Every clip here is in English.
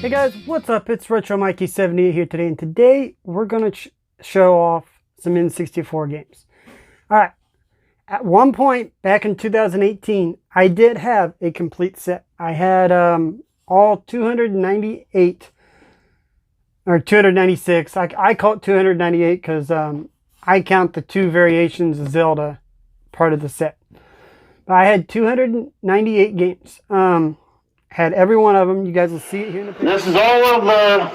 Hey guys, what's up? It's Retro Mikey 78 here today, and today we're going to show off some N64 games. Alright, at one point back in 2018, I did have a complete set. I had all 298, or 296. I call it 298 because I count the two variations of Zelda part of the set. But I had 298 games. Had every one of them. You guys will see it here in the picture. This is all of the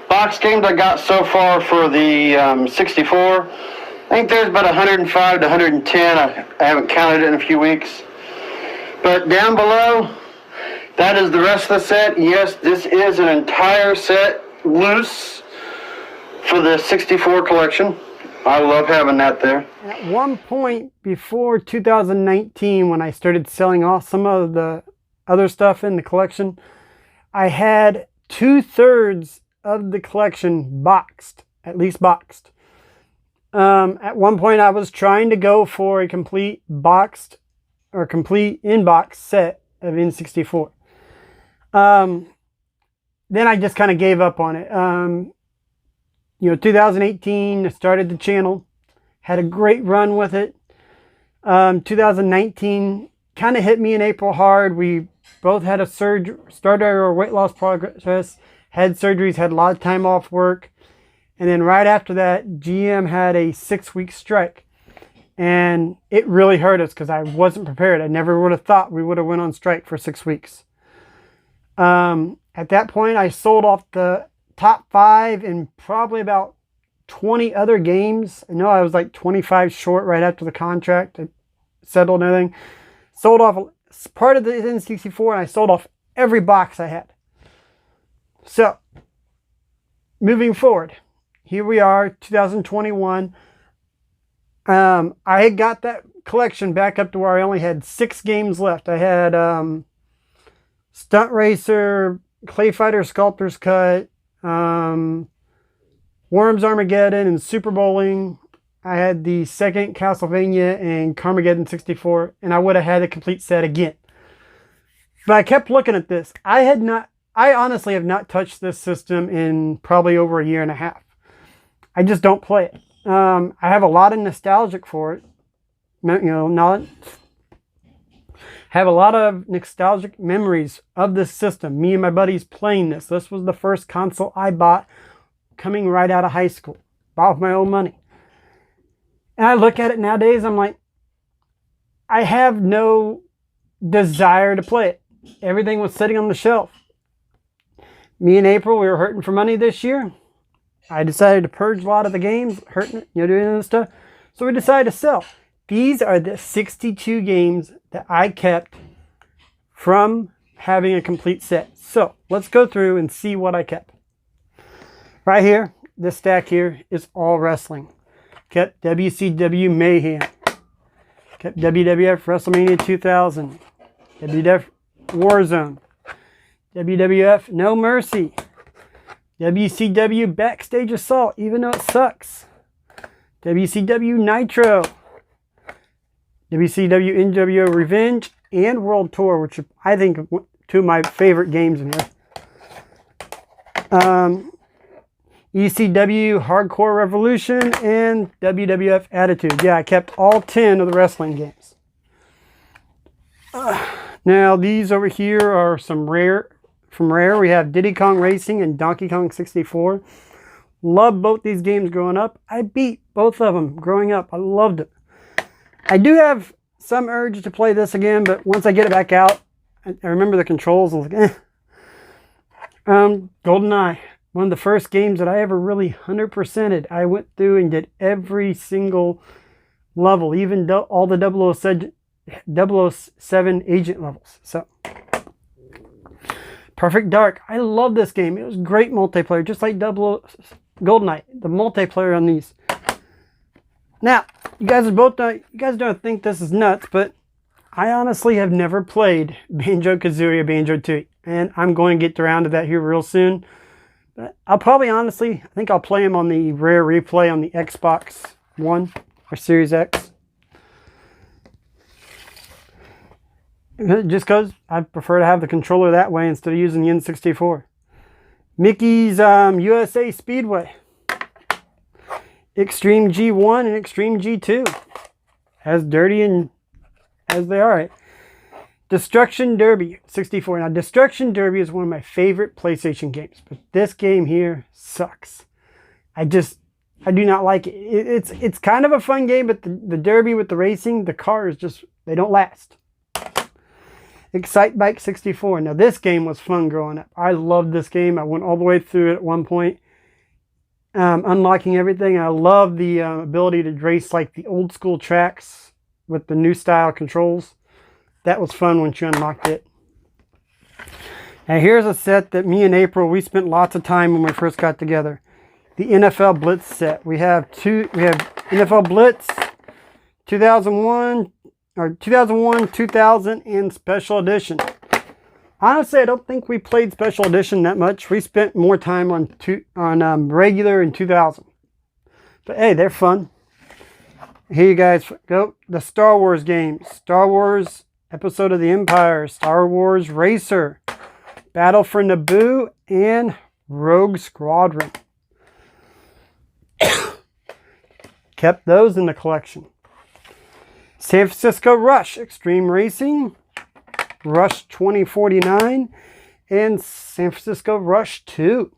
box games I got so far for the 64. I think there's about 105 to 110. I haven't counted it in a few weeks. But down below, that is the rest of the set. Yes, this is an entire set loose for the 64 collection. I love having that there. At one point before 2019, when I started selling off some of the other stuff in the collection, I had 2/3 of the collection boxed, at least boxed. At one point I was trying to go for a complete boxed or complete in-box set of N64. Then I just kind of gave up on it. 2018, I started the channel, had a great run with it. 2019 kind of hit me in April hard. We both had a surgery, started our weight loss progress, had surgeries, had a lot of time off work. And then right after that, GM had a 6-week strike. And it really hurt us because I wasn't prepared. I never would have thought we would have went on strike for 6 weeks. At that point, I sold off the top 5 and probably about 20 other games. I know I was like 25 short right after the contract. I settled and everything. Sold off part of the N64, and I sold off every box I had. So, moving forward, here we are, 2021. I had got that collection back up to where I only had 6 games left. I had Stunt Racer, Clay Fighter Sculptor's Cut, Worms Armageddon, and Super Bowling. I had the second Castlevania and Carmageddon 64, and I would have had a complete set again. But I kept looking at this. I honestly have not touched this system in probably over a year and a half. I just don't play it. I have a lot of nostalgic for it. Have a lot of nostalgic memories of this system. Me and my buddies playing this. This was the first console I bought coming right out of high school. Bought with my own money. And I look at it nowadays, I'm like, I have no desire to play it. Everything was sitting on the shelf. Me and April, we were hurting for money this year. I decided to purge a lot of the games, doing this stuff. So we decided to sell. These are the 62 games that I kept from having a complete set. So let's go through and see what I kept. Right here, this stack here is all wrestling. Kept WCW Mayhem. Kept WWF WrestleMania 2000. WWF Warzone. WWF No Mercy. WCW Backstage Assault, even though it sucks. WCW Nitro. WCW NWO Revenge and World Tour, which I think are 2 of my favorite games in here. ECW Hardcore Revolution and WWF Attitude. Yeah, I kept all 10 of the wrestling games. Now, these over here are some rare. From Rare, we have Diddy Kong Racing and Donkey Kong 64. Loved both these games growing up. I beat both of them growing up. I loved it. I do have some urge to play this again, but once I get it back out, I remember the controls. I was like, GoldenEye. One of the first games that I ever really 100%ed. I went through and did every single level, even all the 007 agent levels. So, Perfect Dark. I love this game. It was great multiplayer, just like GoldenEye. The multiplayer on these. Now, you guys don't think this is nuts, but I honestly have never played Banjo-Kazooie or Banjo-Tooie, and I'm going to get around to that here real soon. I'll probably I think I'll play them on the Rare Replay on the Xbox One or Series X. Just because I prefer to have the controller that way instead of using the N64. Mickey's USA Speedway. Extreme G1 and Extreme G2. As dirty and as they are. Destruction Derby 64. Now, Destruction Derby is one of my favorite PlayStation games, but this game here sucks. I do not like it. It's kind of a fun game, but the Derby with the racing, the cars just, they don't last. Excite Bike 64. Now, this game was fun growing up. I loved this game. I went all the way through it at one point, unlocking everything. I love the ability to race like the old school tracks with the new style controls. That was fun once you unlocked it. Now, here's a set that me and April, we spent lots of time when we first got together. The NFL Blitz set. We have NFL Blitz 2001, 2000, and Special Edition. Honestly, I don't think we played Special Edition that much. We spent more time on regular in 2000. But hey, they're fun. Here you guys go. The Star Wars games. Star Wars Episode of the Empire. Star Wars Racer. Battle for Naboo. And Rogue Squadron. Kept those in the collection. San Francisco Rush Extreme Racing, Rush 2049, and San Francisco Rush 2.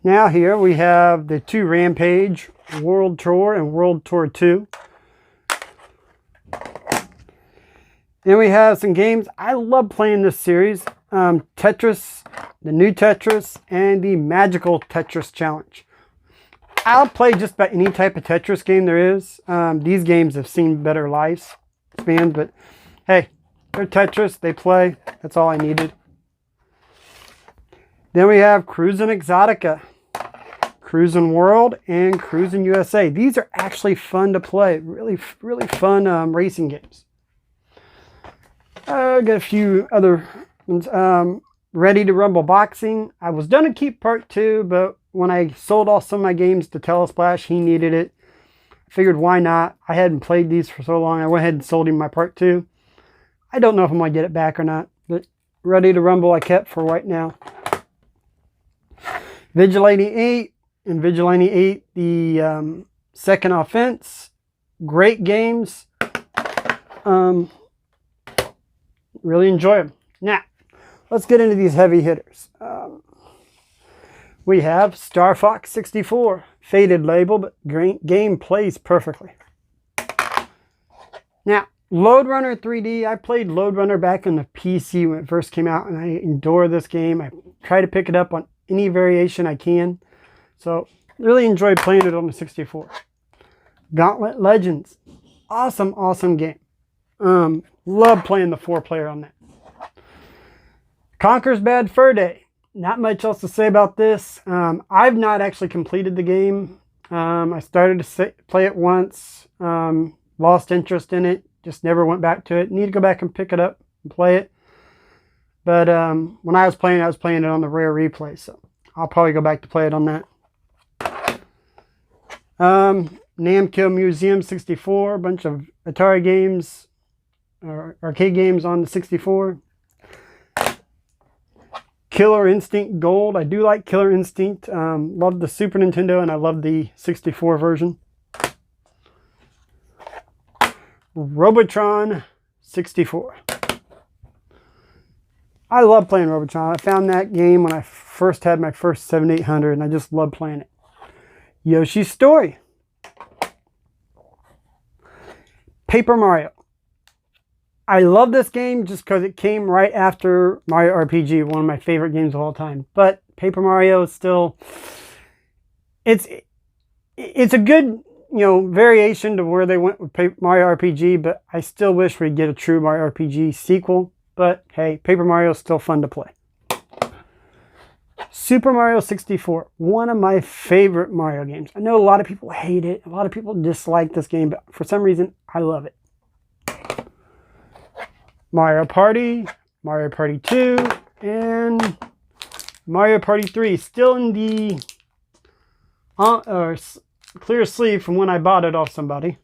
Now here we have the two Rampage World Tour and World Tour 2. Then we have some games. I love playing this series. Tetris, the new Tetris, and the Magical Tetris Challenge. I'll play just about any type of Tetris game there is. These games have seen better lifespans, but hey, they're Tetris, they play. That's all I needed. Then we have Cruisin' Exotica, Cruisin' World, and Cruisin' USA. These are actually fun to play. Really, really fun racing games. Got a few other ones. Ready to Rumble Boxing. I was going to keep part 2, but when I sold off some of my games to Telesplash, he needed it. I figured why not? I hadn't played these for so long. I went ahead and sold him my part 2. I don't know if I'm going to get it back or not, but Ready to Rumble I kept for right now. Vigilante 8 and Vigilante 8, the Second Offense. Great games. Really enjoy them. Now, let's get into these heavy hitters. We have Star Fox 64. Faded label, but game plays perfectly. Now, Lode Runner 3D. I played Lode Runner back on the PC when it first came out, and I adore this game. I try to pick it up on any variation I can. So, really enjoyed playing it on the 64. Gauntlet Legends. Awesome, awesome game. Love playing the 4-player on that. Conker's Bad Fur Day. Not much else to say about this. I've not actually completed the game. I started to play it once. Lost interest in it. Just never went back to it. Need to go back and pick it up and play it. But when I was playing it on the rare replay. So I'll probably go back to play it on that. Namco Museum 64. A bunch of Atari games. Or arcade games on the 64. Killer Instinct Gold. I do like Killer Instinct. Love the Super Nintendo and I love the 64 version. Robotron 64. I love playing Robotron. I found that game when I first had my first 7800 and I just love playing it. Yoshi's Story. Paper Mario. I love this game just because it came right after Mario RPG, one of my favorite games of all time. But Paper Mario is still, it's a good, variation to where they went with Mario RPG, but I still wish we'd get a true Mario RPG sequel. But hey, Paper Mario is still fun to play. Super Mario 64, one of my favorite Mario games. I know a lot of people hate it. A lot of people dislike this game, but for some reason, I love it. Mario Party, Mario Party 2, and Mario Party 3. Still in the clear sleeve from when I bought it off somebody.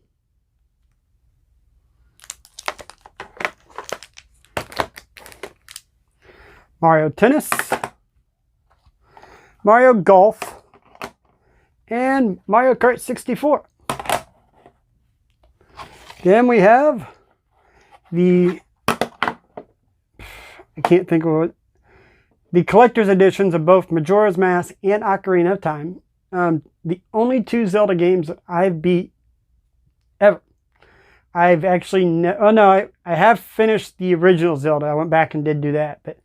Mario Tennis, Mario Golf, and Mario Kart 64. Then we have the, I can't think of it, the collector's editions of both Majora's Mask and Ocarina of Time. The only two Zelda games that I've beat ever. I've actually, I have finished the original Zelda. I went back and did do that. But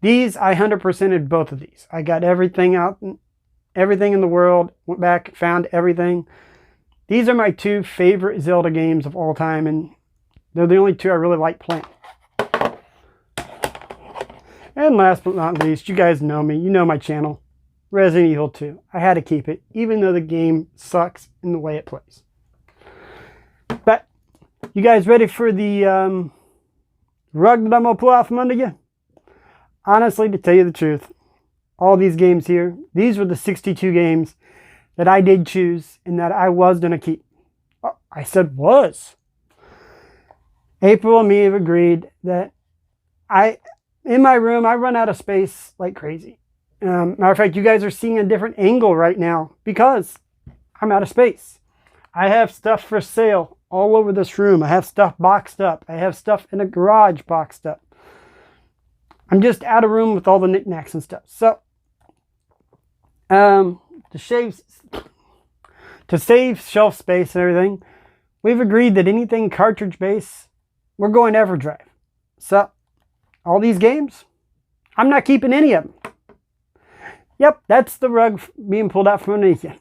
these, I 100%ed both of these. I got everything out, everything in the world, went back, found everything. These are my two favorite Zelda games of all time, and they're the only two I really like playing. And last but not least, you guys know me, you know my channel, Resident Evil 2. I had to keep it, even though the game sucks in the way it plays. But, you guys ready for the rug that I'm going to pull out from under you? Honestly, to tell you the truth, all these games here, these were the 62 games that I did choose and that I was going to keep. Oh, I said was. April and me have agreed that in my room, I run out of space like crazy. Matter of fact, you guys are seeing a different angle right now because I'm out of space. I have stuff for sale all over this room. I have stuff boxed up. I have stuff in a garage boxed up. I'm just out of room with all the knickknacks and stuff. So, to save shelf space and everything, we've agreed that anything cartridge based, we're going EverDrive. So, all these games, I'm not keeping any of them. Yep, that's the rug being pulled out from underneath you.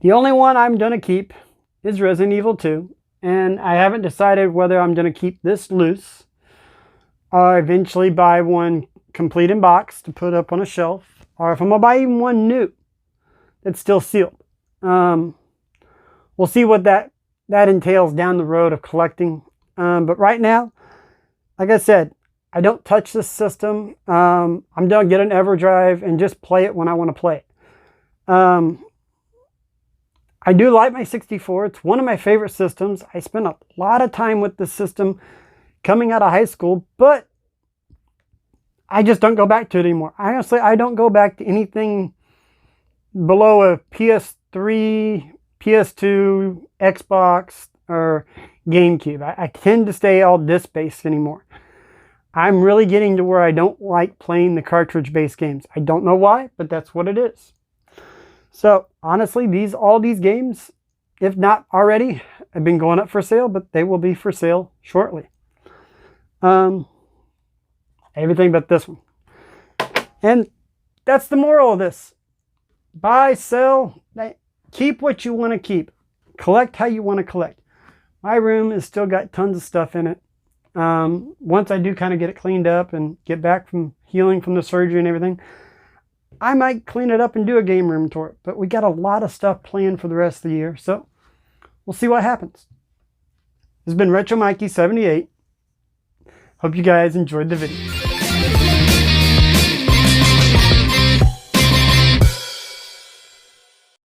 The only one I'm going to keep is Resident Evil 2. And I haven't decided whether I'm going to keep this loose or eventually buy one complete in box to put up on a shelf. Or if I'm going to buy even one new that's still sealed. We'll see what that entails down the road of collecting. But right now, like I said, I don't touch this system. I'm going to get an EverDrive and just play it when I want to play it. I do like my 64. It's one of my favorite systems. I spent a lot of time with this system coming out of high school, but I just don't go back to it anymore. Honestly, I don't go back to anything below a PS3, PS2, Xbox, or GameCube. I tend to stay all disc-based anymore. I'm really getting to where I don't like playing the cartridge-based games. I don't know why, but that's what it is. So, honestly, all these games, if not already, have been going up for sale, but they will be for sale shortly. Everything but this one. And that's the moral of this. Buy, sell, keep what you want to keep. Collect how you want to collect. My room has still got tons of stuff in it. Once I do kind of get it cleaned up and get back from healing from the surgery and everything, I might clean it up and do a game room tour. But we got a lot of stuff planned for the rest of the year, so we'll see what happens. This has been Retro Mikey 78. Hope you guys enjoyed the video.